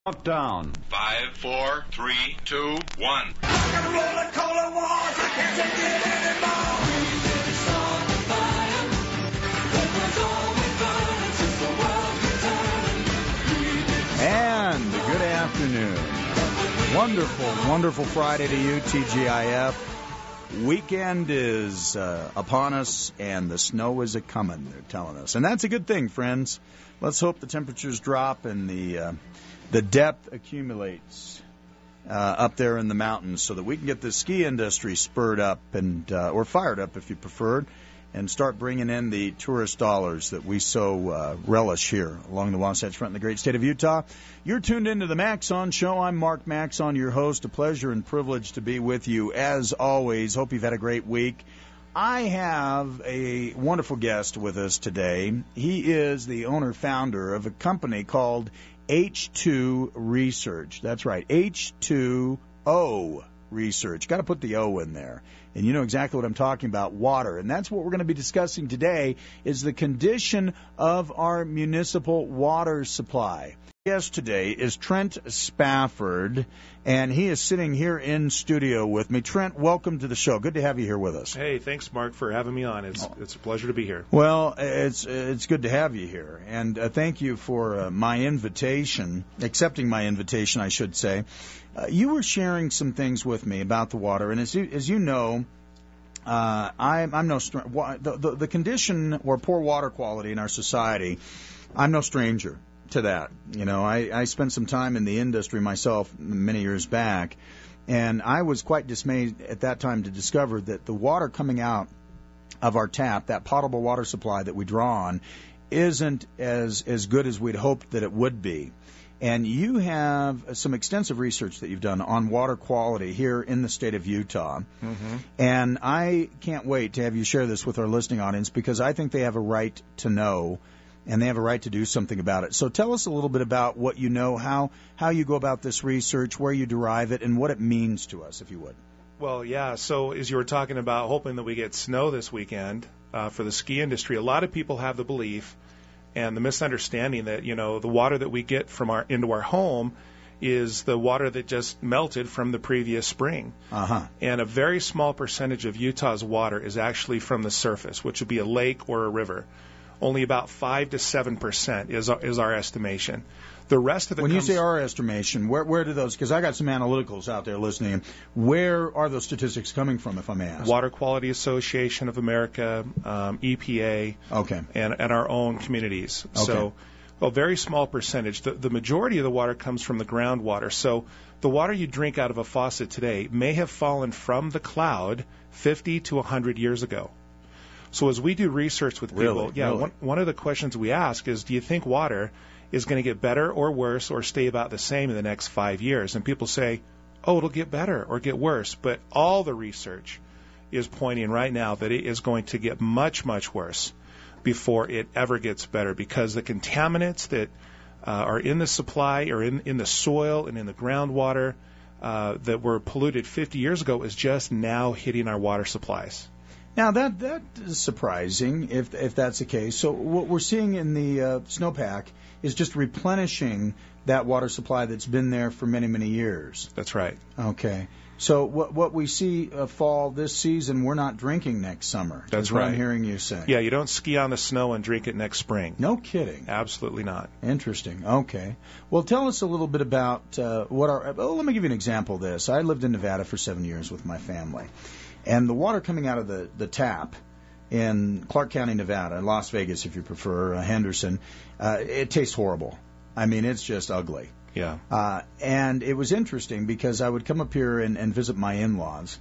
Countdown. 5, 4, 3, 2, 1. Rock and roll and cola wars, I can't take it anymore. Breathing on the fire, that was all we burned since the world returned. And good afternoon. Wonderful, wonderful Friday to you, TGIF. Weekend is upon us, and the snow is a-coming, they're telling us. And that's a good thing, friends. Let's hope the temperatures drop and the depth accumulates up there in the mountains so that we can get the ski industry spurred up and or fired up, if you preferred, and start bringing in the tourist dollars that we so relish here along the Wasatch Front in the great state of Utah. You're tuned into the Maxon Show. I'm Mark Maxon, your host. A pleasure and privilege to be with you as always. Hope you've had a great week. I have a wonderful guest with us today. He is the owner-founder of a company called H2O Research. That's right, H2O Research. Got to put the O in there. And you know exactly what I'm talking about, water. And that's what we're going to be discussing today, is the condition of our municipal water supply. Guest today is Trent Spafford, and he is sitting here in studio with me. Trent, welcome to the show. Good to have you here with us. Hey, thanks, Mark, for having me on. It's a pleasure to be here. Well, it's good to have you here, and thank you for my invitation, accepting my invitation, I should say. You were sharing some things with me about the water, and as you know, I'm no the condition or poor water quality in our society. I'm no stranger to that. You know, I spent some time in the industry myself many years back, and I was quite dismayed at that time to discover that the water coming out of our tap, that potable water supply that we draw on, isn't as good as we'd hoped that it would be. And you have some extensive research that you've done on water quality here in the state of Utah. Mm-hmm. And I can't wait to have you share this with our listening audience, because I think they have a right to know, and they have a right to do something about it. So tell us a little bit about what you know, how you go about this research, where you derive it, and what it means to us, if you would. Well, yeah, so as you were talking about hoping that we get snow this weekend for the ski industry, a lot of people have the belief and the misunderstanding that, you know, the water that we get from into our home is the water that just melted from the previous spring. Uh-huh. And a very small percentage of Utah's water is actually from the surface, which would be a lake or a river. Only about 5 to 7% is our estimation. The rest of it. When you say our estimation, where do those? Because I got some analyticals out there listening. Where are those statistics coming from, if I may ask? Water Quality Association of America, EPA, okay, and our own communities. Okay. So, a very small percentage. The majority of the water comes from the groundwater. So, the water you drink out of a faucet today may have fallen from the cloud 50 to 100 years ago. So as we do research with people, really? One of the questions we ask is, do you think water is going to get better or worse or stay about the same in the next 5 years? And people say, oh, it'll get better or get worse. But all the research is pointing right now that it is going to get much, much worse before it ever gets better, because the contaminants that are in the supply or in the soil and in the groundwater that were polluted 50 years ago is just now hitting our water supplies. Now, that is surprising if that's the case. So what we're seeing in the snowpack is just replenishing that water supply that's been there for many, many years. That's right. Okay. So what we see fall this season, we're not drinking next summer. That's what right. I'm hearing you say. Yeah, you don't ski on the snow and drink it next spring. No kidding. Absolutely not. Interesting. Okay. Well, tell us a little bit about let me give you an example of this. I lived in Nevada for 7 years with my family. And the water coming out of the tap in Clark County, Nevada, Las Vegas, if you prefer, Henderson, it tastes horrible. I mean, it's just ugly. Yeah. And it was interesting because I would come up here and visit my in-laws,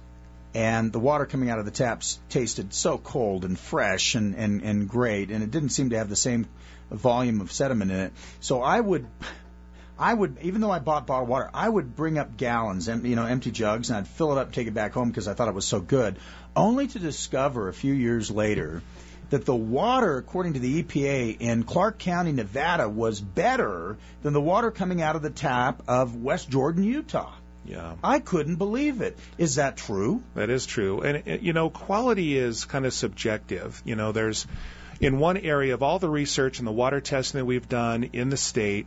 and the water coming out of the taps tasted so cold and fresh and great, and it didn't seem to have the same volume of sediment in it. So I would, even though I bought bottled water, I would bring up gallons, empty jugs, and I'd fill it up and take it back home because I thought it was so good, only to discover a few years later that the water, according to the EPA in Clark County, Nevada, was better than the water coming out of the tap of West Jordan, Utah. Yeah. I couldn't believe it. Is that true? That is true. And, quality is kind of subjective. There's, in one area of all the research and the water testing that we've done in the state,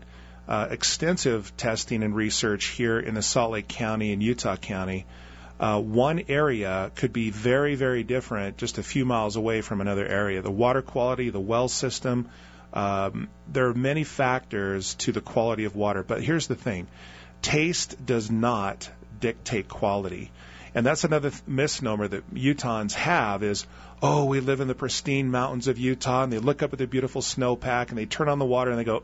extensive testing and research here in the Salt Lake County and Utah County. One area could be very, very different just a few miles away from another area. The water quality, the well system, there are many factors to the quality of water. But here's the thing. Taste does not dictate quality. And that's another misnomer that Utahns have is, oh, we live in the pristine mountains of Utah, and they look up at the beautiful snowpack, and they turn on the water, and they go,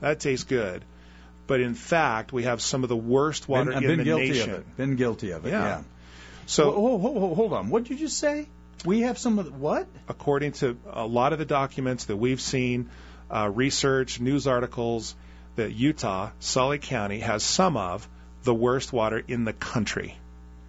that tastes good. But in fact, we have some of the worst water in the nation. Been guilty of it, yeah. So, hold on. What did you just say? We have some of the, what? According to a lot of the documents that we've seen, research, news articles, that Utah, Salt Lake County, has some of the worst water in the country.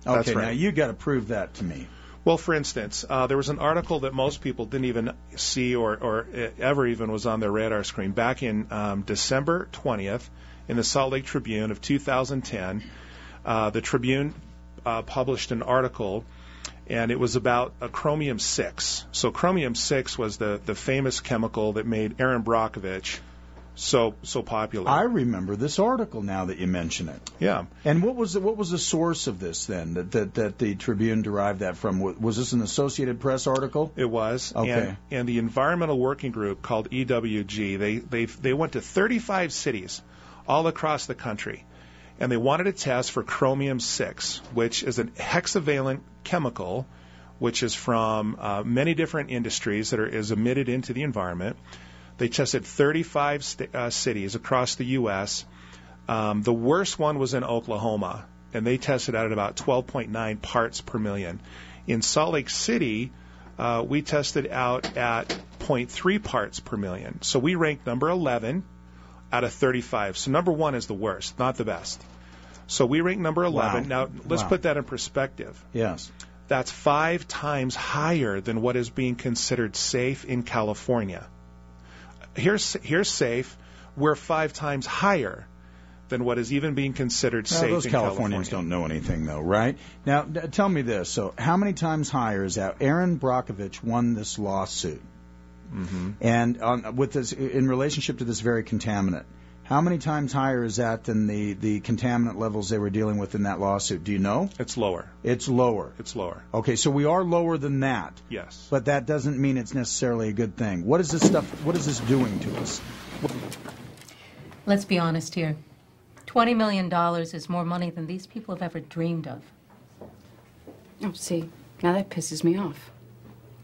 Okay, That's right. Now you got to prove that to me. Well, for instance, there was an article that most people didn't even see or ever even was on their radar screen. Back in December 20th, in the Salt Lake Tribune of 2010, the Tribune published an article, and it was about a chromium-6. So chromium-6 was the famous chemical that made Aaron Brockovich so popular. I remember this article now that you mention it. Yeah. And what was the source of this then that the Tribune derived that from? Was this an Associated Press article? It was. Okay. And the Environmental Working Group called EWG, they went to 35 cities all across the country, and they wanted to test for chromium-6, which is a hexavalent chemical, which is from many different industries that is emitted into the environment. They tested 35 cities across the U.S. The worst one was in Oklahoma, and they tested out at about 12.9 parts per million. In Salt Lake City, we tested out at 0.3 parts per million. So we ranked number 11 out of 35. So number 1 is the worst, not the best. So we ranked number 11. Wow. Now, let's put that in perspective. Yes. That's 5 times higher than what is being considered safe in California. Here's safe. We're 5 times higher than what is even being considered safe in California. Those Californians don't know anything, though, right? Now, tell me this. So how many times higher is that? Aaron Brockovich won this lawsuit. Mm-hmm. And with this, in relationship to this very contaminant, how many times higher is that than the contaminant levels they were dealing with in that lawsuit? Do you know? It's lower. It's lower. It's lower. Okay, so we are lower than that. Yes. But that doesn't mean it's necessarily a good thing. What is this doing to us? Let's be honest here. $20 million is more money than these people have ever dreamed of. Oh, see, now that pisses me off.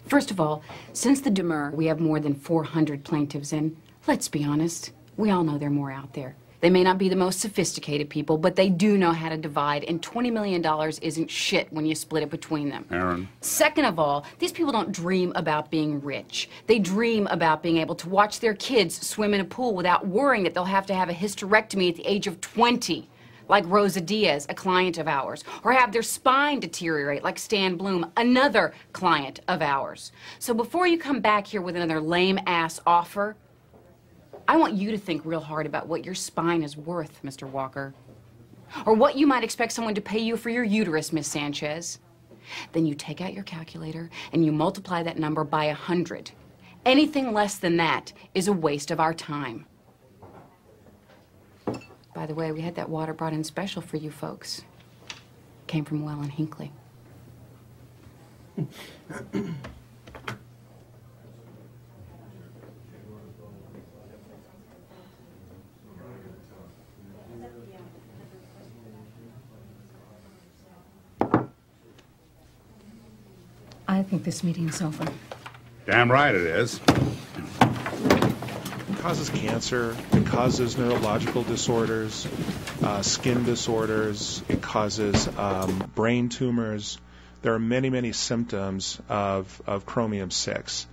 First of all, since the demur, we have more than 400 plaintiffs, and let's be honest, we all know there are more out there. They may not be the most sophisticated people, but they do know how to divide, and $20 million isn't shit when you split it between them. Aaron. Second of all, these people don't dream about being rich. They dream about being able to watch their kids swim in a pool without worrying that they'll have to have a hysterectomy at the age of 20, like Rosa Diaz, a client of ours, or have their spine deteriorate like Stan Bloom, another client of ours. So before you come back here with another lame-ass offer, I want you to think real hard about what your spine is worth, Mr. Walker. Or what you might expect someone to pay you for your uterus, Miss Sanchez. Then you take out your calculator and you multiply that number by 100. Anything less than that is a waste of our time. By the way, we had that water brought in special for you folks. Came from Well and Hinckley. I think this meeting's over. Damn right it is. It causes cancer. It causes neurological disorders, skin disorders. It causes brain tumors. There are many, many symptoms of chromium-6.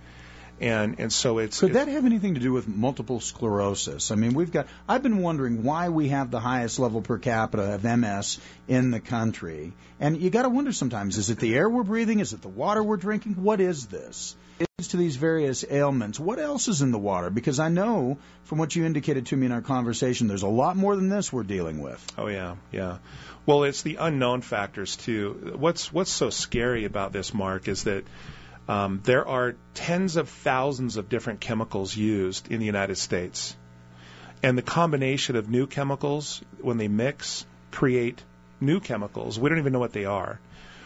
And so it's... Could that have anything to do with multiple sclerosis? I mean, I've been wondering why we have the highest level per capita of MS in the country. And you got to wonder sometimes, is it the air we're breathing? Is it the water we're drinking? What is this? It's to these various ailments. What else is in the water? Because I know from what you indicated to me in our conversation, there's a lot more than this we're dealing with. Oh, yeah, yeah. Well, it's the unknown factors, too. What's so scary about this, Mark, is that there are tens of thousands of different chemicals used in the United States. And the combination of new chemicals, when they mix, create new chemicals. We don't even know what they are.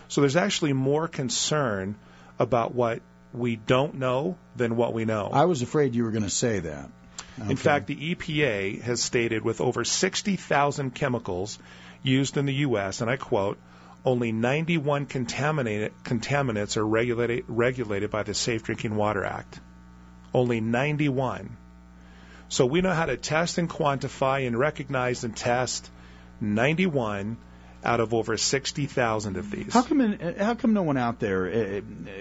So there's actually more concern about what we don't know than what we know. I was afraid you were going to say that. Okay. In fact, the EPA has stated with over 60,000 chemicals used in the U.S., and I quote, only 91 contaminants are regulated by the Safe Drinking Water Act. Only 91. So we know how to test and quantify and recognize and test 91 out of over 60,000 of these. How come no one out there,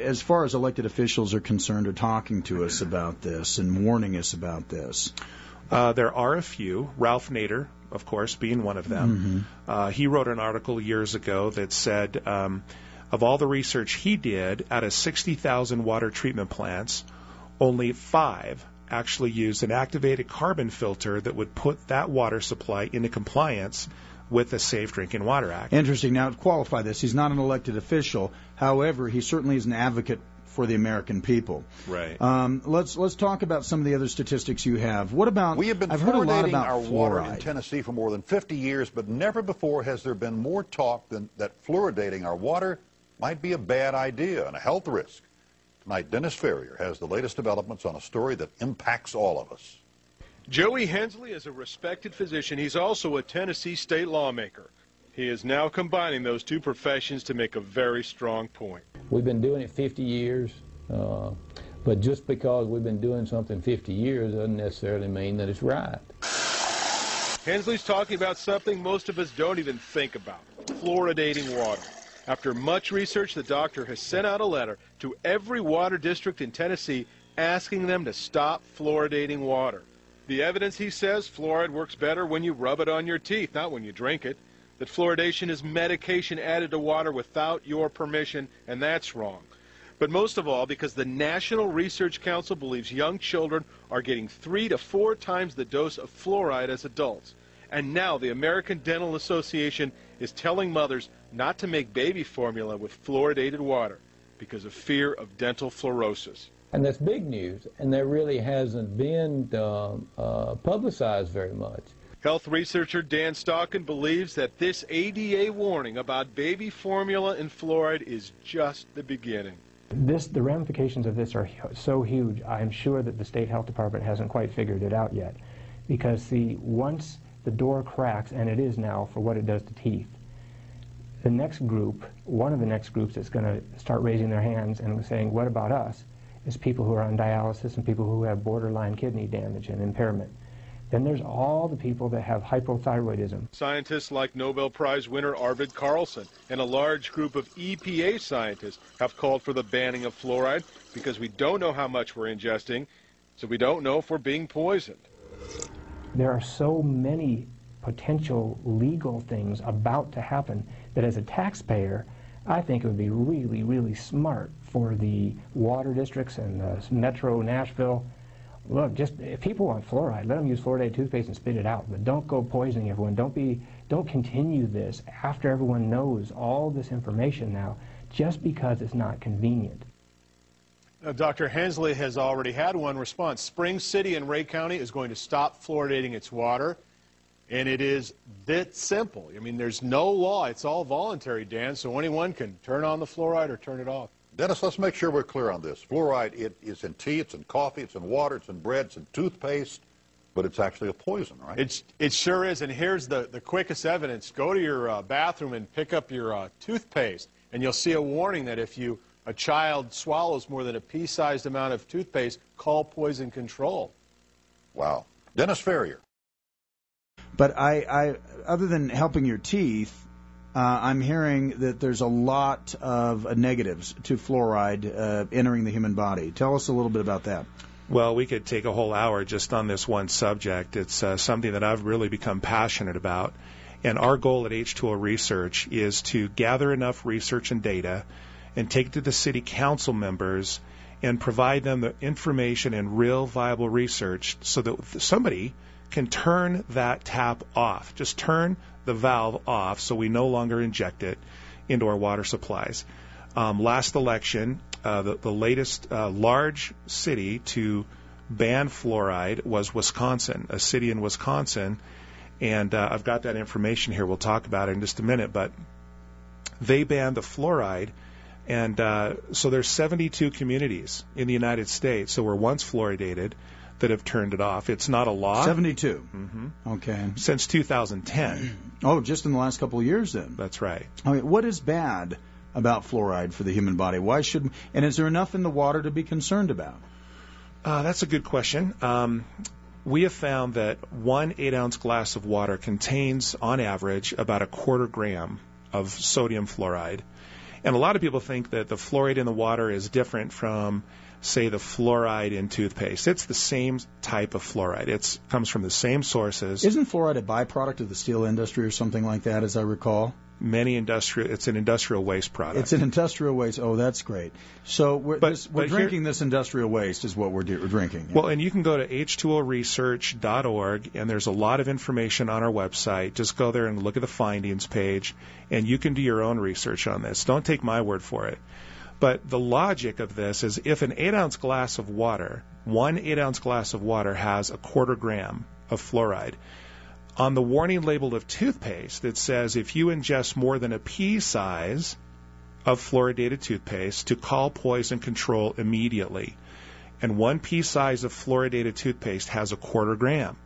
as far as elected officials are concerned, are talking to us about this and warning us about this? There are a few. Ralph Nader, of course, being one of them. Mm-hmm. He wrote an article years ago that said of all the research he did, out of 60,000 water treatment plants, only 5 actually used an activated carbon filter that would put that water supply into compliance with the Safe Drinking Water Act. Interesting. Now, to qualify this, he's not an elected official. However, he certainly is an advocate for the American people. Right. Let's talk about some of the other statistics you have. What about? We have been I've heard a lot fluoridating about our water in fluoride. Tennessee for more than 50 years, but never before has there been more talk than that fluoridating our water might be a bad idea and a health risk. Tonight, Dennis Ferrier has the latest developments on a story that impacts all of us. Joey Hensley is a respected physician. He's also a Tennessee state lawmaker. He is now combining those two professions to make a very strong point. We've been doing it 50 years, but just because we've been doing something 50 years doesn't necessarily mean that it's right. Hensley's talking about something most of us don't even think about, fluoridating water. After much research, the doctor has sent out a letter to every water district in Tennessee asking them to stop fluoridating water. The evidence, he says, fluoride works better when you rub it on your teeth, not when you drink it. That fluoridation is medication added to water without your permission, and that's wrong. But most of all, because the National Research Council believes young children are getting 3 to 4 times the dose of fluoride as adults. And now the American Dental Association is telling mothers not to make baby formula with fluoridated water because of fear of dental fluorosis. And that's big news, and that really hasn't been publicized very much. Health researcher Dan Stockin believes that this ADA warning about baby formula and fluoride is just the beginning. The ramifications of this are so huge, I'm sure that the state health department hasn't quite figured it out yet. Because once the door cracks, and it is now for what it does to teeth, the next group, one of the next groups that's going to start raising their hands and saying, what about us, is people who are on dialysis and people who have borderline kidney damage and impairment. Then there's all the people that have hypothyroidism. Scientists like Nobel Prize winner Arvid Carlson and a large group of EPA scientists have called for the banning of fluoride because we don't know how much we're ingesting, so we don't know if we're being poisoned. There are so many potential legal things about to happen that as a taxpayer, I think it would be really, really smart for the water districts and Metro Nashville. Look, just if people want fluoride, let them use fluoridated toothpaste and spit it out. But don't go poisoning everyone. Don't continue this after everyone knows all this information now, just because it's not convenient. Now, Dr. Hensley has already had one response. Spring City in Ray County is going to stop fluoridating its water, and it is that simple. I mean, there's no law. It's all voluntary, Dan, so anyone can turn on the fluoride or turn it off. Dennis, let's make sure we're clear on this. Fluoride, it is in tea, it's in coffee, it's in water, it's in bread, it's in toothpaste, but it's actually a poison, right? It sure is, and here's the quickest evidence. Go to your bathroom and pick up your toothpaste, and you'll see a warning that if a child swallows more than a pea-sized amount of toothpaste, call poison control. Wow. Dennis Ferrier. But I other than helping your teeth, I'm hearing that there's a lot of negatives to fluoride entering the human body. Tell us a little bit about that. Well, we could take a whole hour just on this one subject. It's something that I've really become passionate about. And our goal at H2O Research is to gather enough research and data and take it to the city council members and provide them the information and real viable research so that somebody can turn that tap off. Just turn the valve off so we no longer inject it into our water supplies. Last election, the latest large city to banned fluoride was Wisconsin, a city in Wisconsin. And I've got that information here. We'll talk about it in just a minute. But they banned the fluoride. And so there's 72 communities in the United States that were once fluoridated that have turned it off. It's not a law. 72. Mm-hmm. Okay. Since 2010. Oh, just in the last couple of years then. That's right. I mean, what is bad about fluoride for the human body? Why should, and is there enough in the water to be concerned about? That's a good question. We have found that 1 8-ounce glass of water contains, on average, about 1/4 gram of sodium fluoride. And a lot of people think that the fluoride in the water is different from, say, the fluoride in toothpaste. It's the same type of fluoride. It comes from the same sources. Isn't fluoride a byproduct of the steel industry or something like that, as I recall? It's an industrial waste product. It's an industrial waste. Oh, that's great. So we're drinking this industrial waste is what we're drinking. Yeah. Well, and you can go to H2OResearch.org, and there's a lot of information on our website. Just go there and look at the findings page, and you can do your own research on this. Don't take my word for it. But the logic of this is if an 8-ounce glass of water, 1 8-ounce glass of water has 1/4 gram of fluoride, on the warning label of toothpaste, it says if you ingest more than a pea size of fluoridated toothpaste, to call poison control immediately. And 1 pea size of fluoridated toothpaste has 1/4 gram.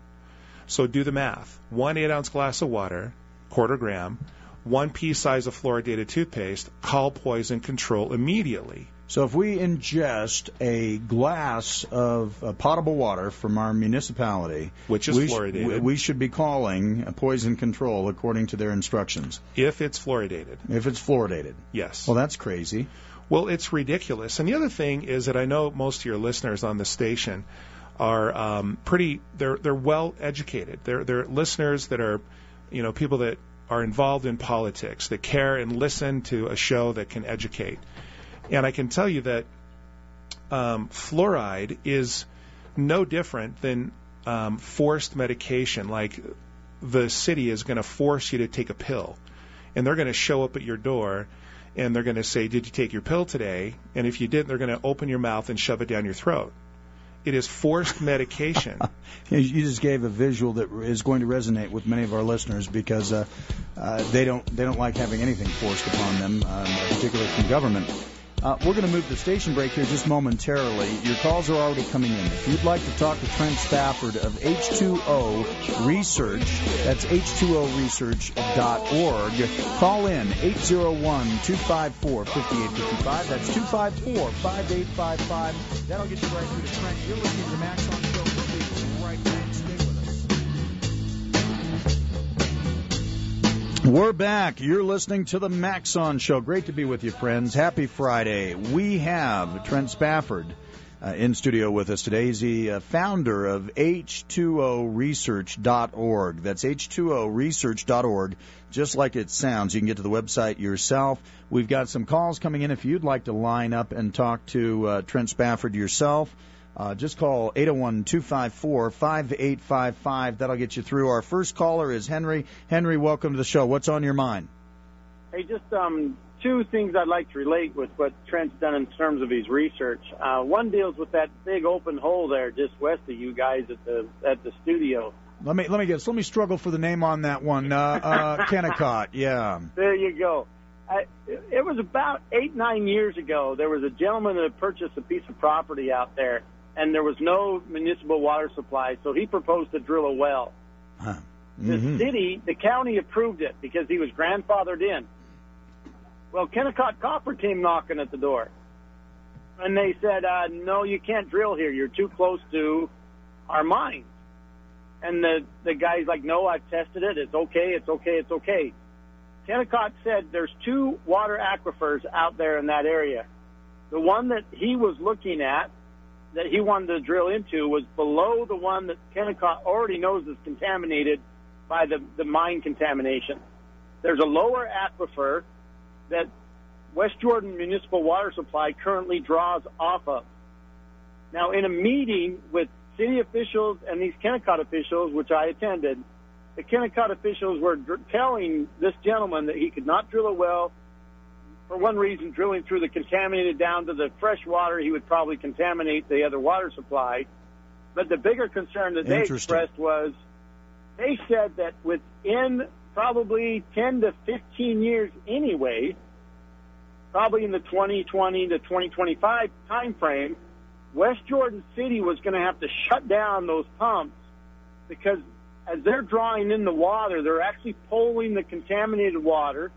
So do the math. 1 8-ounce glass of water, 1/4 gram, 1 pea size of fluoridated toothpaste, call poison control immediately. So if we ingest a glass of potable water from our municipality, which is fluoridated, we should be calling poison control according to their instructions. If it's fluoridated. If it's fluoridated. Yes. Well, that's crazy. Well, it's ridiculous. And the other thing is that I know most of your listeners on this station are they're well educated. They're listeners that are, people that are involved in politics, that care and listen to a show that can educate. And I can tell you that fluoride is no different than forced medication. Like the city is going to force you to take a pill, and they're going to show up at your door, and they're going to say, "Did you take your pill today?" And if you didn't, they're going to open your mouth and shove it down your throat. It is forced medication. You just gave a visual that is going to resonate with many of our listeners because they don't like having anything forced upon them, particularly from government. We're going to move to station break here just momentarily. Your calls are already coming in. If you'd like to talk to Trent Spafford of H2O Research, that's H2OResearch.org. Call in 801-254-5855. That's 254-5855. That'll get you right through to Trent. You're listening to the Maxon Show. We'll be right back. Stay with us. We're back. You're listening to the Maxon Show. Great to be with you, friends. Happy Friday. We have Trent Spafford in studio with us today. He's the founder of H2OResearch.org. That's H2OResearch.org, just like it sounds. You can get to the website yourself. We've got some calls coming in. If you'd like to line up and talk to Trent Spafford yourself, just call 801-254-5855. That'll get you through. Our first caller is Henry. Henry, welcome to the show. What's on your mind? Hey, just two things I'd like to relate with what Trent's done in terms of his research. One deals with that big open hole there just west of you guys at the studio. Let me guess. Let me struggle for the name on that one. Kennecott, yeah. There you go. It was about 8-9 years ago. There was a gentleman that had purchased a piece of property out there, and there was no municipal water supply, so he proposed to drill a well. Huh. The city, the county approved it because he was grandfathered in. Well, Kennecott Copper came knocking at the door, and they said, no, you can't drill here. You're too close to our mines. And the guy's like, no, I've tested it. It's okay, it's okay, it's okay. Kennecott said there's 2 water aquifers out there in that area. The one that he was looking at, that he wanted to drill into, was below the one that Kennecott already knows is contaminated by the mine contamination. There's a lower aquifer that West Jordan Municipal Water Supply currently draws off of. Now, in a meeting with city officials and these Kennecott officials, which I attended, the Kennecott officials were telling this gentleman that he could not drill a well. For one reason, drilling through the contaminated down to the fresh water, he would probably contaminate the other water supply. But the bigger concern that they expressed was they said that within probably 10 to 15 years anyway, probably in the 2020 to 2025 time frame, West Jordan City was going to have to shut down those pumps because as they're drawing in the water, they're actually pulling the contaminated water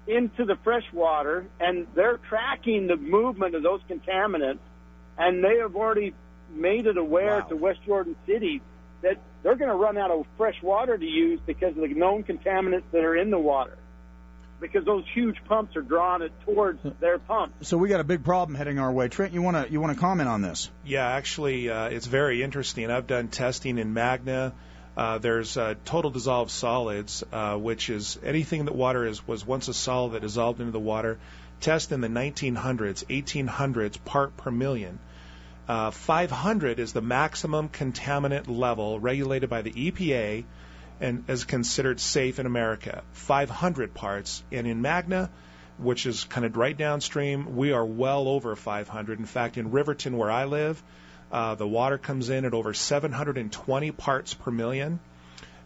into the fresh water, and they're tracking the movement of those contaminants, and they have already made it aware to West Jordan City that they're going to run out of fresh water to use because of the known contaminants that are in the water, because those huge pumps are drawing it towards their pumps. So we got a big problem heading our way. Trent, you want to comment on this? Yeah, actually, it's very interesting. I've done testing in Magna. There's total dissolved solids, which is anything that water was once a solid that dissolved into the water. Test in the 1900s, 1800s part per million. 500 is the maximum contaminant level regulated by the EPA and is considered safe in America. 500 parts. And in Magna, which is kind of right downstream, we are well over 500. In fact, in Riverton, where I live, the water comes in at over 720 parts per million.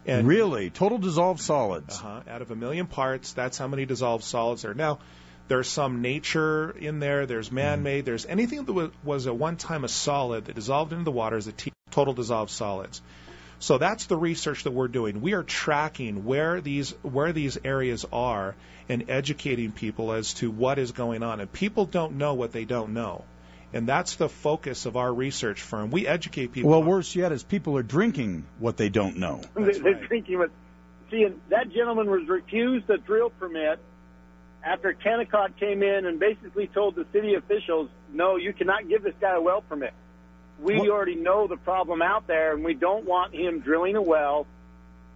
And really? Total dissolved solids? Out of a million parts, that's how many dissolved solids there are. Now, there's some nature in there. There's man-made. There's anything that was at one time a solid that dissolved into the water is total dissolved solids. So that's the research that we're doing. We are tracking where these areas are and educating people as to what is going on. And people don't know what they don't know. And that's the focus of our research firm. We educate people. Well, worse yet is people are drinking what they don't know. They're drinking what. See, that gentleman was refused a drill permit after Kennecott came in and basically told the city officials, no, you cannot give this guy a well permit. We already know the problem out there, and we don't want him drilling a well,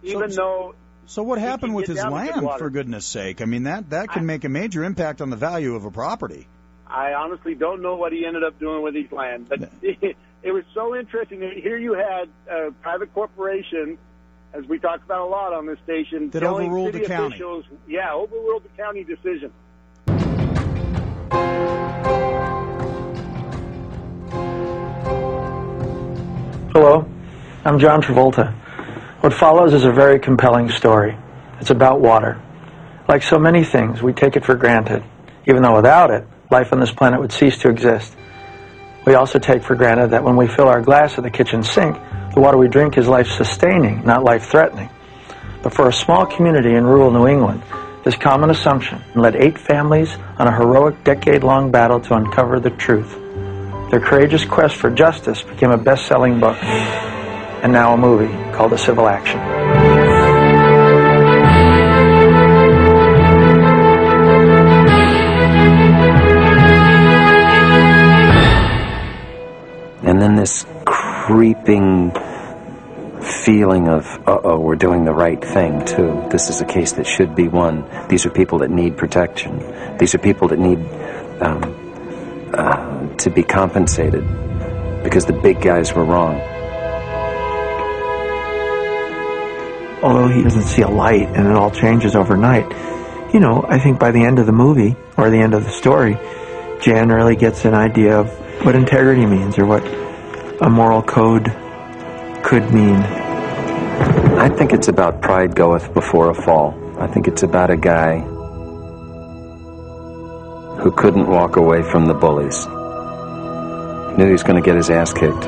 even though... So what happened with his land, for goodness sake? I mean, that can make a major impact on the value of a property. I honestly don't know what he ended up doing with his land, but it was so interesting. Here you had a private corporation, as we talk about a lot on this station, that telling overruled city the county. officials, overruled the county decision. Hello, I'm John Travolta. What follows is a very compelling story. It's about water. Like so many things, we take it for granted, even though without it, life on this planet would cease to exist. We also take for granted that when we fill our glass at the kitchen sink, the water we drink is life-sustaining, not life-threatening. But for a small community in rural New England, this common assumption led 8 families on a heroic decade-long battle to uncover the truth. Their courageous quest for justice became a best-selling book, and now a movie called A Civil Action. And then this creeping feeling of, uh-oh, we're doing the right thing, too. This is a case that should be won. These are people that need protection. These are people that need to be compensated because the big guys were wrong. Although he doesn't see a light and it all changes overnight, I think by the end of the movie, or the end of the story, Jan really gets an idea of what integrity means, or what a moral code could mean. I think it's about pride goeth before a fall. I think it's about a guy who couldn't walk away from the bullies. Knew he was going to get his ass kicked,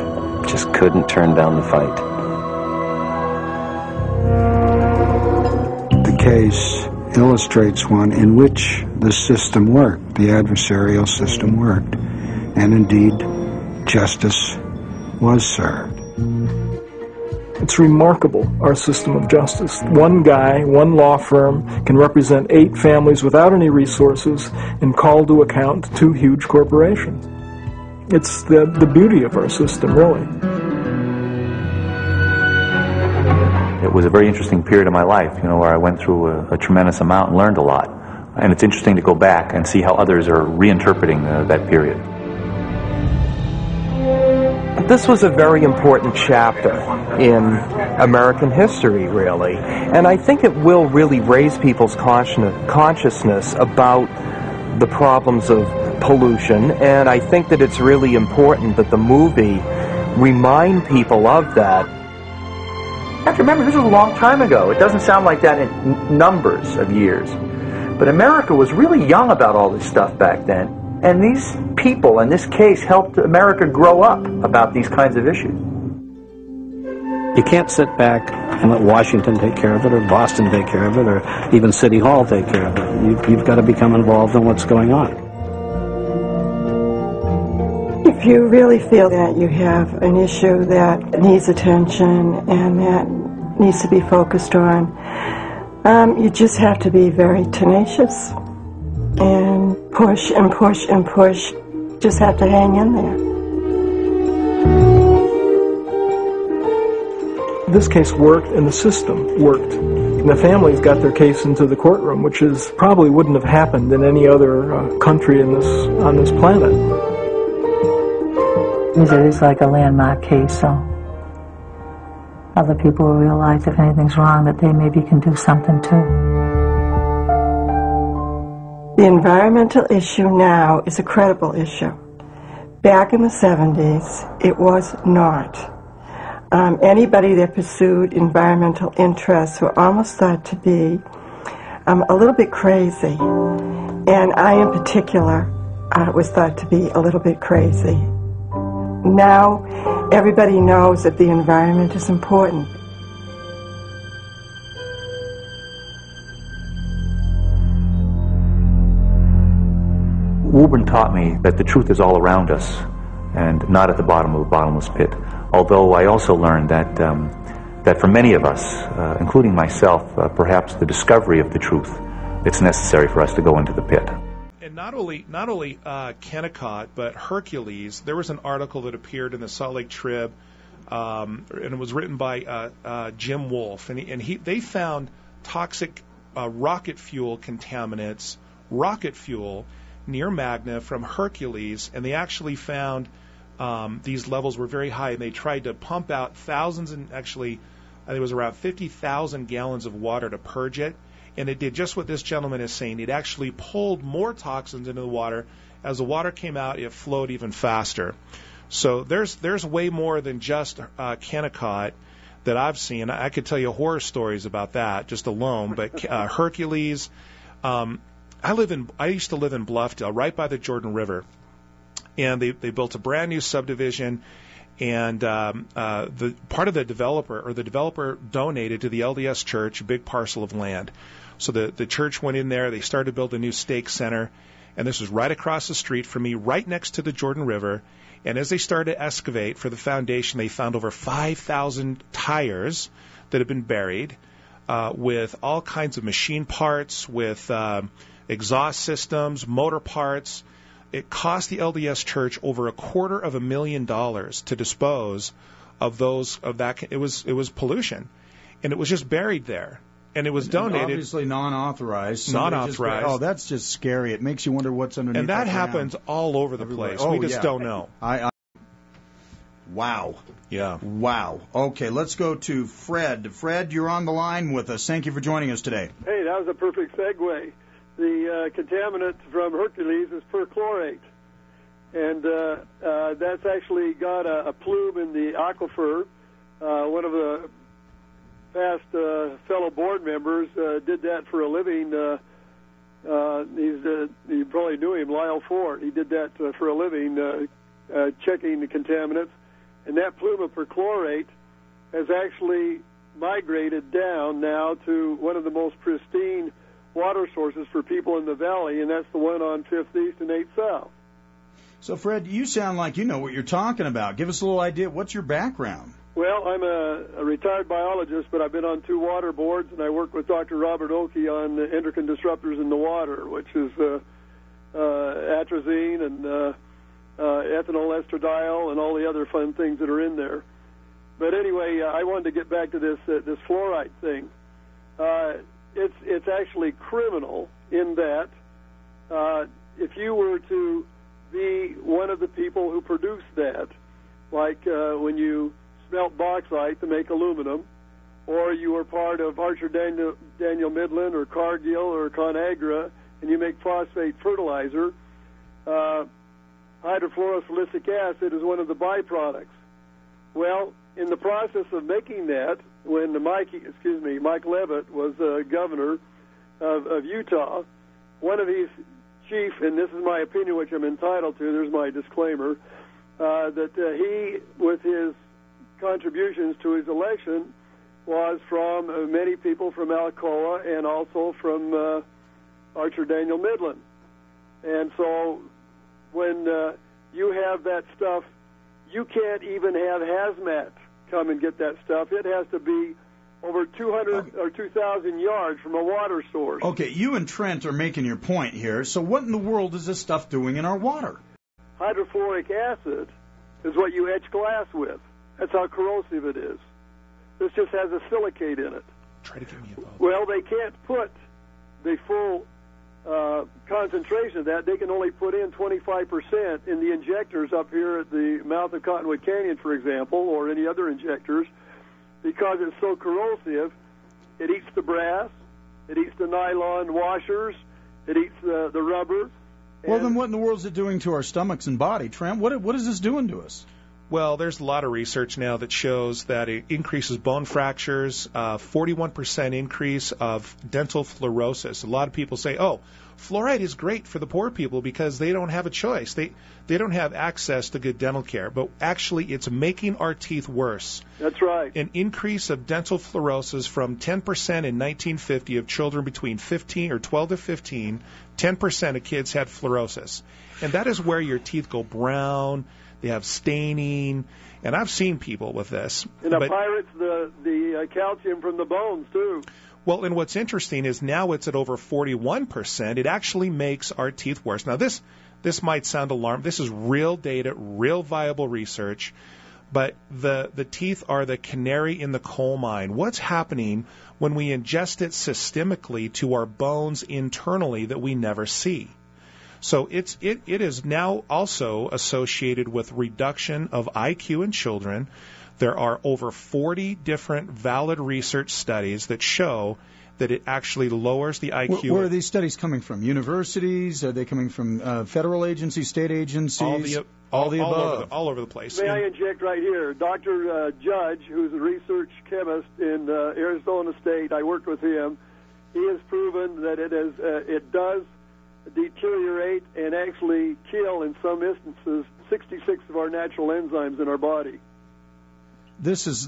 just couldn't turn down the fight. The case illustrates one in which the system worked, the adversarial system worked, and indeed justice was served. It's remarkable, our system of justice. One guy, one law firm, can represent 8 families without any resources and call to account 2 huge corporations. It's the beauty of our system, really. It was a very interesting period of my life, where I went through a tremendous amount and learned a lot. And it's interesting to go back and see how others are reinterpreting that period. This was a very important chapter in American history, really. And I think it will really raise people's consciousness about the problems of pollution. And I think that it's really important that the movie remind people of that. You have to remember, this was a long time ago. It doesn't sound like that in numbers of years. But America was really young about all this stuff back then. And these people, in this case, helped America grow up about these kinds of issues. You can't sit back and let Washington take care of it, or Boston take care of it, or even City Hall take care of it. You've got to become involved in what's going on. If you really feel that you have an issue that needs attention and that needs to be focused on, you just have to be very tenacious and push and push and push. Just have to hang in there. This case worked and the system worked. And the families got their case into the courtroom, which is probably wouldn't have happened in any other country on this planet. It is like a landmark case, so other people will realize if anything's wrong that they maybe can do something too. The environmental issue now is a credible issue. Back in the 70s, it was not. Anybody that pursued environmental interests were almost thought to be a little bit crazy. And I, in particular, was thought to be a little bit crazy. Now, everybody knows that the environment is important. Woburn taught me that the truth is all around us and not at the bottom of a bottomless pit. Although I also learned that that for many of us, including myself, perhaps the discovery of the truth, it's necessary for us to go into the pit. And not only Kennecott, but Hercules. There was an article that appeared in the Salt Lake Trib, and it was written by Jim Wolfe, and they found toxic rocket fuel contaminants, rocket fuel near Magna from Hercules, and they actually found these levels were very high, and they tried to pump out thousands, and actually I think it was around 50,000 gallons of water to purge it. And it did just what this gentleman is saying. It actually pulled more toxins into the water. As the water came out, it flowed even faster. So there's way more than just Kennecott that I've seen. I could tell you horror stories about that just alone. But Hercules, I used to live in Bluffdale, right by the Jordan River, and they built a brand new subdivision. And the part of the developer donated to the LDS Church a big parcel of land. So the church went in there, they started to build a new stake center, and this was right across the street from me, right next to the Jordan River. And as they started to excavate for the foundation, they found over 5,000 tires that had been buried with all kinds of machine parts, with exhaust systems, motor parts. It cost the LDS Church over $250,000 to dispose of that. It was pollution, and it was just buried there. And it was donated. Obviously non-authorized. Non-authorized. Oh, that's just scary. It makes you wonder what's underneath. And that happens all over the place. We just don't know. Wow. Yeah. Wow. Okay, let's go to Fred. Fred, you're on the line with us. Thank you for joining us today. Hey, that was a perfect segue. The contaminant from Hercules is perchlorate. And that's actually got a plume in the aquifer. One of the past fellow board members did that for a living. You probably knew him, Lyle Ford. He did that for a living, checking the contaminants. And that plume of perchlorate has actually migrated down now to one of the most pristine water sources for people in the valley, and that's the one on 5th East and 8th South. So, Fred, you sound like you know what you're talking about. Give us a little idea. What's your background? Well, I'm a retired biologist, but I've been on 2 water boards, and I work with Dr. Robert Oakey on endocrine disruptors in the water, which is atrazine and ethanol estradiol and all the other fun things that are in there. But anyway, I wanted to get back to this fluoride thing. It's actually criminal in that if you were to be one of the people who produce that, like when you smelt bauxite to make aluminum, or you were part of Archer Daniel Midland or Cargill or ConAgra, and you make phosphate fertilizer, hydrofluorosilicic acid is one of the byproducts. Well, in the process of making that, when Mike Leavitt was governor of Utah, one of his chief, and this is my opinion, which I'm entitled to, there's my disclaimer, that he, with his contributions to his election, was from many people from Alcoa and also from Archer Daniel Midland. And so when you have that stuff, you can't even have hazmat come and get that stuff. It has to be over 200 or 2,000 yards from a water source. Okay, you and Trent are making your point here. So what in the world is this stuff doing in our water? Hydrofluoric acid is what you etch glass with. That's how corrosive it is. This just has a silicate in it. Try to give me a vote. Well, they can't put the full concentration of that. They can only put in 25% in the injectors up here at the mouth of Cottonwood Canyon, for example, or any other injectors, because it's so corrosive. It eats the brass, it eats the nylon washers, it eats the rubber. Well, then what in the world is it doing to our stomachs and body, Trent? What is this doing to us? Well, there's a lot of research now that shows that it increases bone fractures, 41% increase of dental fluorosis. A lot of people say, oh, fluoride is great for the poor people because they don't have a choice. They don't have access to good dental care. But actually, it's making our teeth worse. That's right. An increase of dental fluorosis from 10% in 1950 of children between 12 to 15, 10% of kids had fluorosis. And that is where your teeth go brown. They have staining, and I've seen people with this. And it pirates the calcium from the bones, too. Well, and what's interesting is now it's at over 41%. It actually makes our teeth worse. Now, this might sound alarming. This is real data, real viable research, but the teeth are the canary in the coal mine. What's happening when we ingest it systemically to our bones internally that we never see? So it is now also associated with reduction of IQ in children. There are over 40 different valid research studies that show that it actually lowers the IQ. Where are these studies coming from? Universities? Are they coming from federal agencies, state agencies? All the above. All over the place. May I inject right here? Dr. Judge, who's a research chemist in Arizona State, I worked with him. He has proven that it does deteriorate and actually kill, in some instances, 66 of our natural enzymes in our body. This is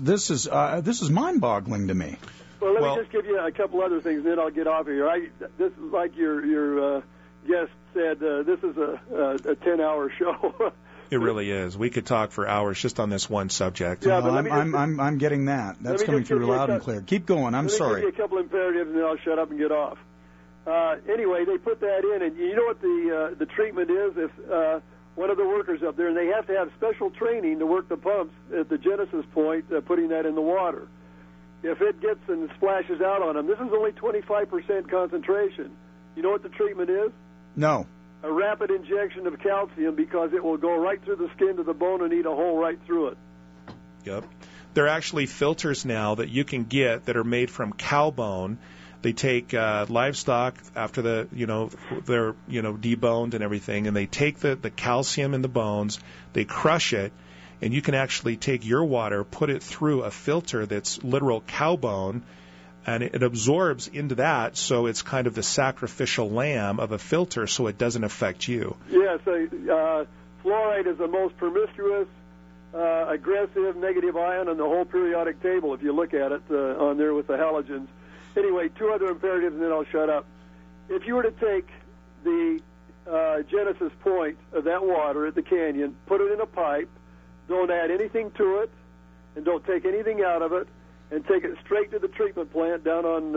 mind-boggling to me. Well, let me just give you a couple other things, and then I'll get off of here. This is like your guest said. This is a 10-hour show. It really is. We could talk for hours just on this one subject. Yeah, but I'm getting that. That's coming through loud and clear. Keep going. I'm sorry. Let me give you a couple imperatives, and then I'll shut up and get off. Anyway, they put that in, and you know what the treatment is? If one of the workers up there, and they have to have special training to work the pumps at the Genesis point, putting that in the water. If it gets and splashes out on them, this is only 25% concentration. You know what the treatment is? No. A rapid injection of calcium, because it will go right through the skin to the bone and eat a hole right through it. Yep. There are actually filters now that you can get that are made from cow bone. They take livestock after they're deboned and everything, and they take the calcium in the bones, they crush it, and you can actually take your water, put it through a filter that's literal cow bone, and it absorbs into that, so it's kind of the sacrificial lamb of a filter, so it doesn't affect you. Yes, fluoride is the most promiscuous, aggressive negative ion on the whole periodic table, if you look at it on there with the halogens. Anyway, two other imperatives, and then I'll shut up. If you were to take the Genesis point of that water at the canyon, put it in a pipe, don't add anything to it, and don't take anything out of it, and take it straight to the treatment plant down on,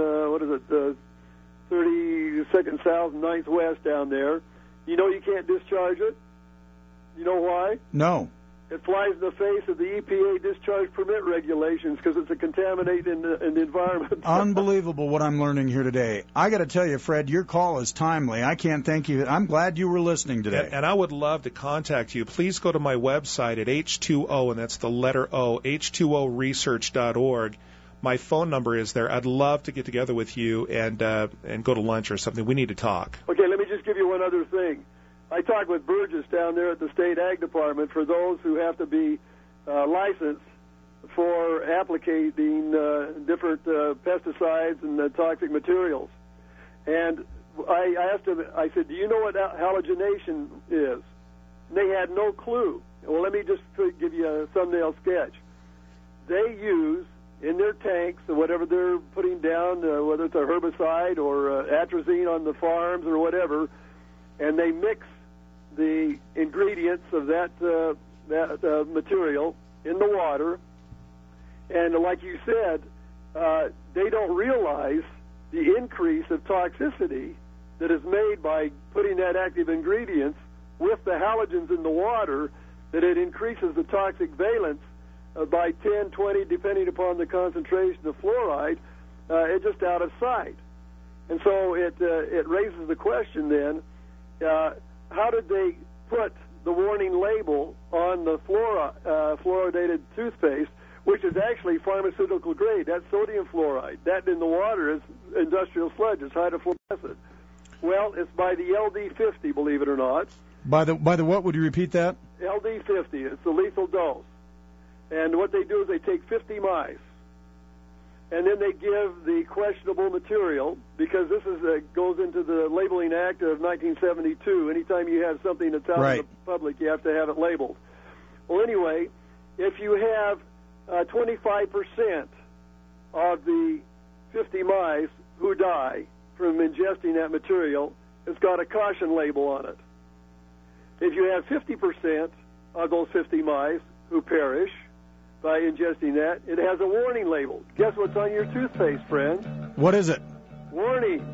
32nd South and 9th West down there, you know you can't discharge it? You know why? No. It flies in the face of the EPA discharge permit regulations because it's a contaminant in the environment. Unbelievable what I'm learning here today. I got to tell you, Fred, your call is timely. I can't thank you. I'm glad you were listening today. And I would love to contact you. Please go to my website at H2O, and that's the letter O, H2OResearch.org. My phone number is there. I'd love to get together with you and go to lunch or something. We need to talk. Okay, let me just give you one other thing. I talked with Burgess down there at the State Ag Department for those who have to be licensed for applicating different pesticides and toxic materials. And I asked them, I said, do you know what halogenation is? And they had no clue. Well, let me just give you a thumbnail sketch. They use in their tanks, or whatever they're putting down, whether it's a herbicide or atrazine on the farms or whatever, and they mix the ingredients of that material in the water. And like you said, they don't realize the increase of toxicity that is made by putting that active ingredients with the halogens in the water, that it increases the toxic valence by 10, 20, depending upon the concentration of fluoride. It's just out of sight. And so it raises the question then, how did they put the warning label on the fluoridated toothpaste, which is actually pharmaceutical grade? That's sodium fluoride. That in the water is industrial sludge. It's hydrofluoric acid. Well, it's by the LD50, believe it or not. By the what? Would you repeat that? LD50. It's the lethal dose. And what they do is they take 50 mice, and then they give the questionable material, because this goes into the Labeling Act of 1972. Anytime you have something that's out in the public, you have to have it labeled. Well, anyway, if you have 25% of the 50 mice who die from ingesting that material, it's got a caution label on it. If you have 50% of those 50 mice who perish by ingesting that, it has a warning label. Guess what's on your toothpaste, friends? What is it? Warning.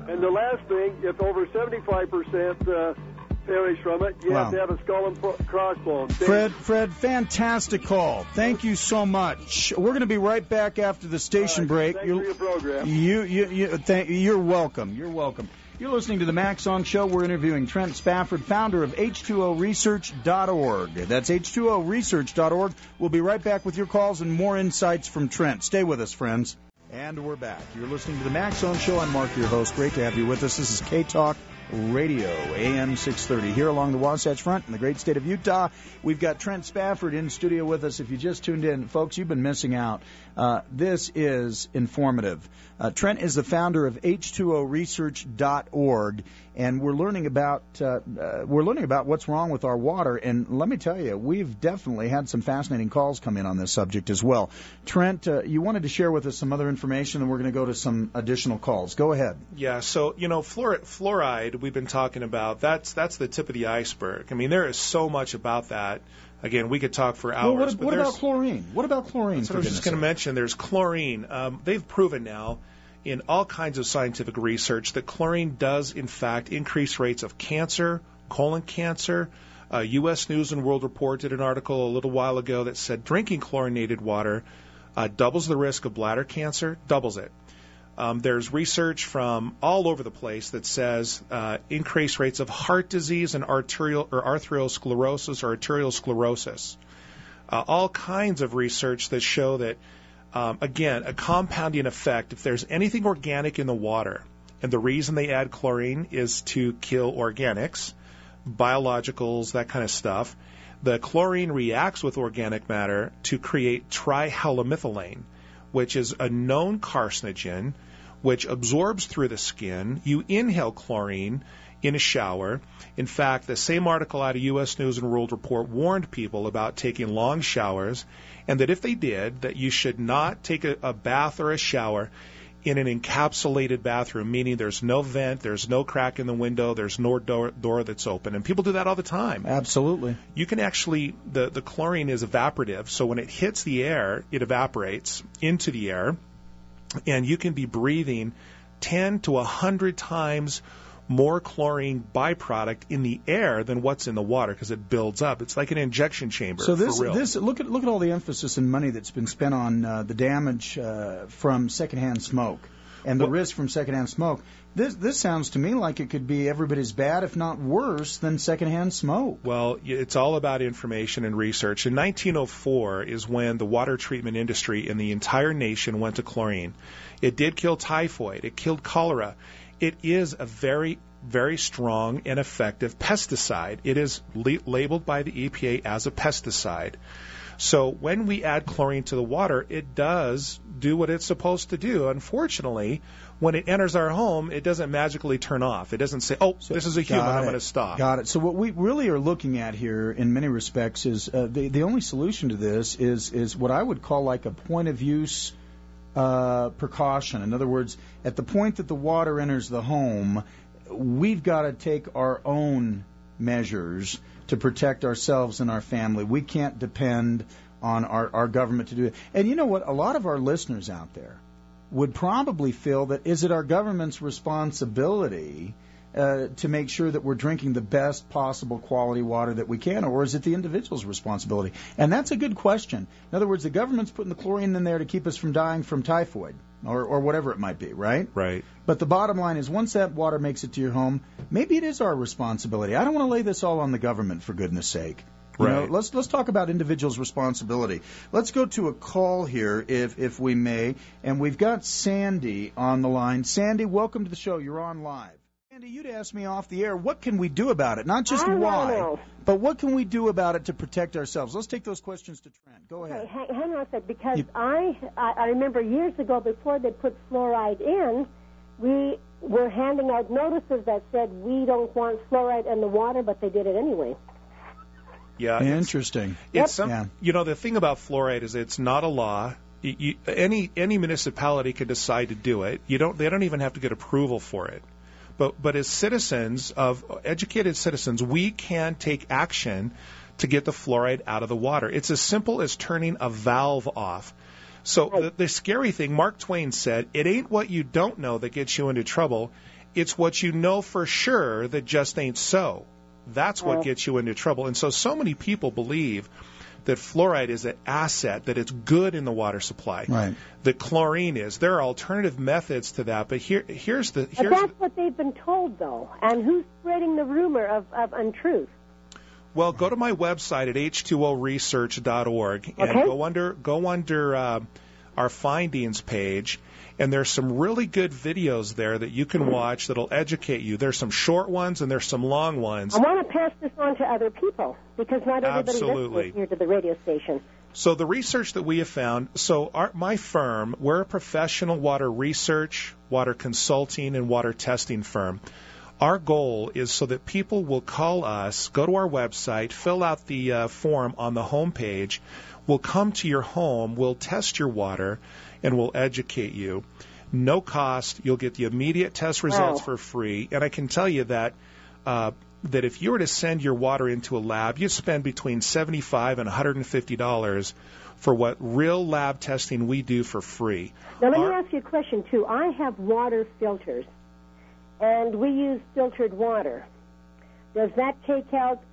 And the last thing, if over 75% perish from it, you have to have a skull and crossbones. Fred, fantastic call. Thank you so much. We're going to be right back after the station break. Thanks for your program. You're welcome. You're welcome. You're listening to the Maxon Show. We're interviewing Trent Spafford, founder of H2O Research.org. That's H2O Research.org. We'll be right back with your calls and more insights from Trent. Stay with us, friends. And we're back. You're listening to the Maxon Show. I'm Mark, your host. Great to have you with us. This is K-Talk Radio, AM 630, here along the Wasatch Front in the great state of Utah. We've got Trent Spafford in studio with us. If you just tuned in, folks, you've been missing out. This is informative. Trent is the founder of H2O Research.org, and we're learning about what's wrong with our water. And let me tell you, we've definitely had some fascinating calls come in on this subject as well. Trent, you wanted to share with us some other information, and we're going to go to some additional calls. Go ahead. Yeah. So fluoride. We've been talking about, that's the tip of the iceberg. I mean, there is so much about that. Again, we could talk for hours. What about chlorine? What about chlorine? That's what I was just going to mention. There's chlorine. They've proven now in all kinds of scientific research that chlorine does, in fact, increase rates of cancer, colon cancer. U.S. News and World Report did an article a little while ago that said drinking chlorinated water doubles the risk of bladder cancer, doubles it. There's research from all over the place that says increased rates of heart disease and arteriosclerosis or arterial sclerosis. All kinds of research that show that, again, a compounding effect. If there's anything organic in the water, and the reason they add chlorine is to kill organics, biologicals, that kind of stuff, the chlorine reacts with organic matter to create trihalomethylene, which is a known carcinogen, which absorbs through the skin. You inhale chlorine in a shower. In fact, the same article out of U.S. News and World Report warned people about taking long showers, and that if they did, that you should not take a bath or a shower in an encapsulated bathroom, meaning there's no vent, there's no crack in the window, there's no door that's open. And people do that all the time. Absolutely. You can actually, the chlorine is evaporative, so when it hits the air, it evaporates into the air, and you can be breathing 10 to 100 times more chlorine byproduct in the air than what's in the water because it builds up. It's like an injection chamber. So for real. Look at all the emphasis and money that's been spent on the damage from secondhand smoke and the risk from secondhand smoke. This sounds to me like it could be every bit as bad, if not worse, than secondhand smoke. Well, it's all about information and research. In 1904 is when the water treatment industry in the entire nation went to chlorine. It did kill typhoid. It killed cholera. It is a very, very strong and effective pesticide. It is labeled by the EPA as a pesticide. So when we add chlorine to the water, it does do what it's supposed to do. Unfortunately, when it enters our home, it doesn't magically turn off. It doesn't say, oh, this is a human, I'm going to stop. Got it. So what we really are looking at here in many respects is the only solution to this is what I would call like a point-of-use precaution. In other words, at the point that the water enters the home, we've got to take our own measures to protect ourselves and our family. We can't depend on our government to do it. And you know what? A lot of our listeners out there would probably feel that is it our government's responsibility to make sure that we're drinking the best possible quality water that we can, or is it the individual's responsibility? And that's a good question. In other words, the government's putting the chlorine in there to keep us from dying from typhoid or whatever it might be, right? Right. But the bottom line is once that water makes it to your home, maybe it is our responsibility. I don't want to lay this all on the government, for goodness sake. You know, let's talk about individuals' responsibility. Let's go to a call here, if we may, and we've got Sandy on the line. Sandy, welcome to the show. You're on live. Sandy, you'd ask me off the air, what can we do about it? Not just why, but what can we do about it to protect ourselves? Let's take those questions to Trent. Go ahead. Okay, hang on a second, because I remember years ago, before they put fluoride in, we were handing out notices that said we don't want fluoride in the water, but they did it anyway. Yeah, interesting. You know, the thing about fluoride is it's not a law. Any municipality can decide to do it. They don't even have to get approval for it. But as citizens, educated citizens, we can take action to get the fluoride out of the water. It's as simple as turning a valve off. So the scary thing, Mark Twain said, it ain't what you don't know that gets you into trouble. It's what you know for sure that just ain't so. That's what gets you into trouble. And so many people believe that fluoride is an asset, that it's good in the water supply. Right. That chlorine is. There are alternative methods to that, but here's But that's what they've been told, though. And who's spreading the rumor of untruth? Well, go to my website at h2oresearch.org and go under our findings page, and there's some really good videos there that you can watch that'll educate you. There's some short ones and there's some long ones. I want to pass this on to other people, because not everybody listens here to the radio station. So the research that we have found, my firm, we're a professional water research, water consulting, and water testing firm. Our goal is so that people will call us, go to our website, fill out the form on the home page. We'll come to your home, we'll test your water, and we'll educate you. No cost. You'll get the immediate test results for free. And I can tell you that that if you were to send your water into a lab, you'd spend between $75 and $150 for what real lab testing we do for free. Now, let me ask you a question, too. I have water filters, and we use filtered water. Does that take out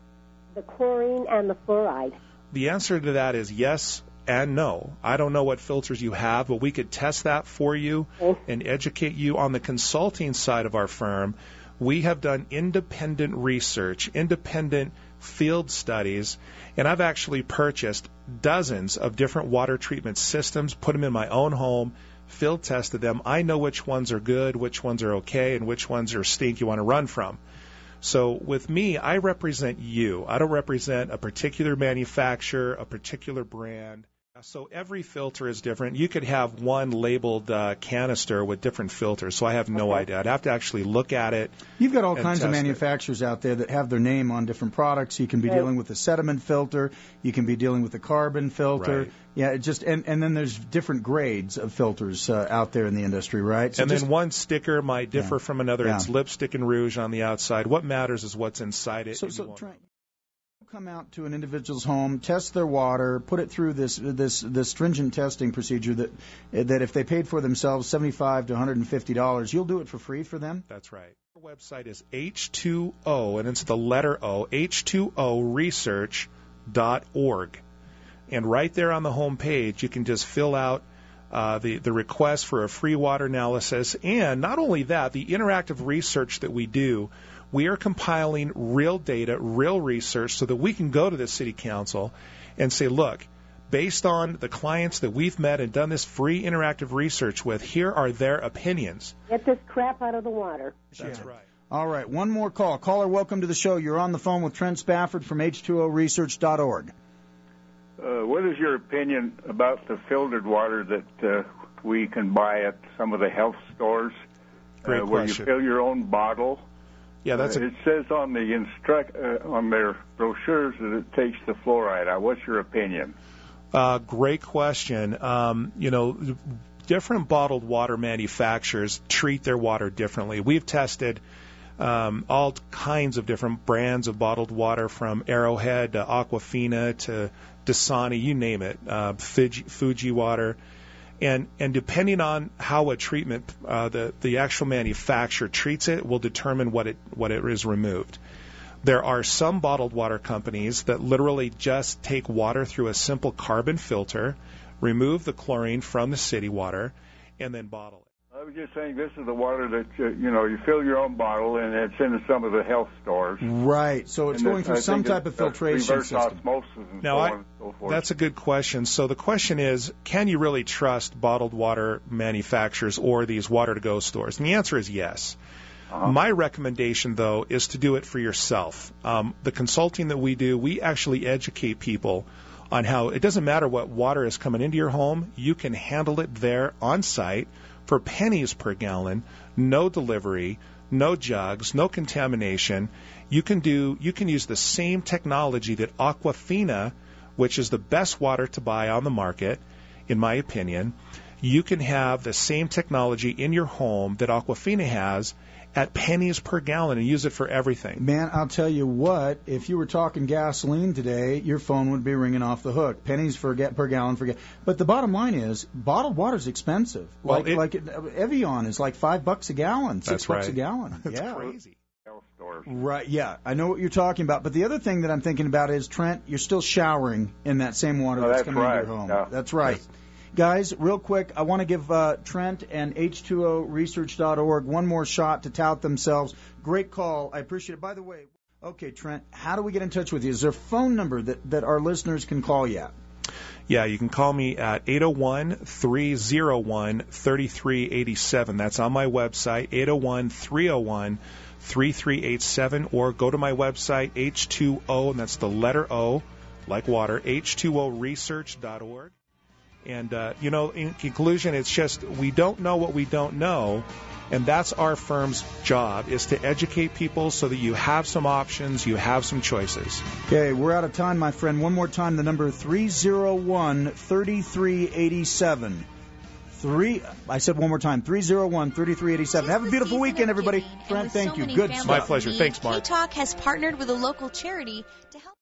the chlorine and the fluoride? The answer to that is yes and no. I don't know what filters you have, but we could test that for you and educate you. On the consulting side of our firm, we have done independent research, independent field studies, and I've actually purchased dozens of different water treatment systems, put them in my own home, field tested them. I know which ones are good, which ones are okay, and which ones are stink you want to run from. So with me, I represent you. I don't represent a particular manufacturer, a particular brand. So every filter is different. You could have one labeled canister with different filters, so I have no idea. I'd have to actually look at it. You've got all kinds of manufacturers out there that have their name on different products. You can be dealing with a sediment filter. You can be dealing with a carbon filter. Right. Yeah, it just and then there's different grades of filters out there in the industry, right? So and then one sticker might differ from another. It's lipstick and rouge on the outside. What matters is what's inside it. So Trent, come out to an individual's home, test their water, put it through this stringent testing procedure that if they paid for themselves $75 to $150, you'll do it for free for them? That's right. Our website is H2O, and it's the letter O, H2oresearch.org. And right there on the home page, you can just fill out the request for a free water analysis. And not only that, the interactive research that we do, we are compiling real data, real research, so that we can go to the city council and say, look, based on the clients that we've met and done this free interactive research with, here are their opinions. Get this crap out of the water. That's right. All right, one more call. Caller, welcome to the show. You're on the phone with Trent Spafford from H2oresearch.org. What is your opinion about the filtered water that we can buy at some of the health stores? Great where question. You fill your own bottle. Yeah, that's it says on the on their brochures that it takes the fluoride. What's your opinion? Great question. Different bottled water manufacturers treat their water differently. We've tested all kinds of different brands of bottled water, from Arrowhead to Aquafina to Dasani, you name it, Fuji water. And depending on how a treatment, the actual manufacturer treats it, will determine what it is removed. There are some bottled water companies that literally just take water through a simple carbon filter, remove the chlorine from the city water, and then bottle it. I was just saying, this is the water that you fill your own bottle, and it's in some of the health stores. Right. So it's going through some type of filtration reverse system. Osmosis and Now, so on and so forth. that's a good question. So the question is, can you really trust bottled water manufacturers or these water-to-go stores? And the answer is yes. My recommendation, though, is to do it for yourself. The consulting that we do, we actually educate people on how it doesn't matter what water is coming into your home, you can handle it there on site for pennies per gallon, no delivery, no jugs, no contamination. You can use the same technology that Aquafina, which is the best water to buy on the market, in my opinion. You can have the same technology in your home that Aquafina has at pennies per gallon and use it for everything. Man, I'll tell you what, if you were talking gasoline today, your phone would be ringing off the hook. Pennies per gallon for gas. But the bottom line is, bottled water is expensive. Well, like Evian is like $5 a gallon, $6 a gallon. That's yeah. crazy. Right, yeah, I know what you're talking about. But the other thing that I'm thinking about is, Trent, you're still showering in that same water that's coming into your home. Yeah. That's right. Yes. Guys, real quick, I want to give Trent and H2OResearch.org one more shot to tout themselves. Great call. I appreciate it. By the way, okay, Trent, how do we get in touch with you? Is there a phone number that our listeners can call you at? Yeah, you can call me at 801-301-3387. That's on my website, 801-301-3387, or go to my website, H2O, and that's the letter O, like water, H2OResearch.org. And, in conclusion, it's just we don't know what we don't know, and that's our firm's job, is to educate people so that you have some options, you have some choices. Okay, we're out of time, my friend. One more time, the number 301-3387. I said one more time, 301-3387. Have a beautiful weekend, everybody. Trent, thank you. Good stuff. My pleasure. Thanks, Mark. K-Talk has partnered with a local charity to help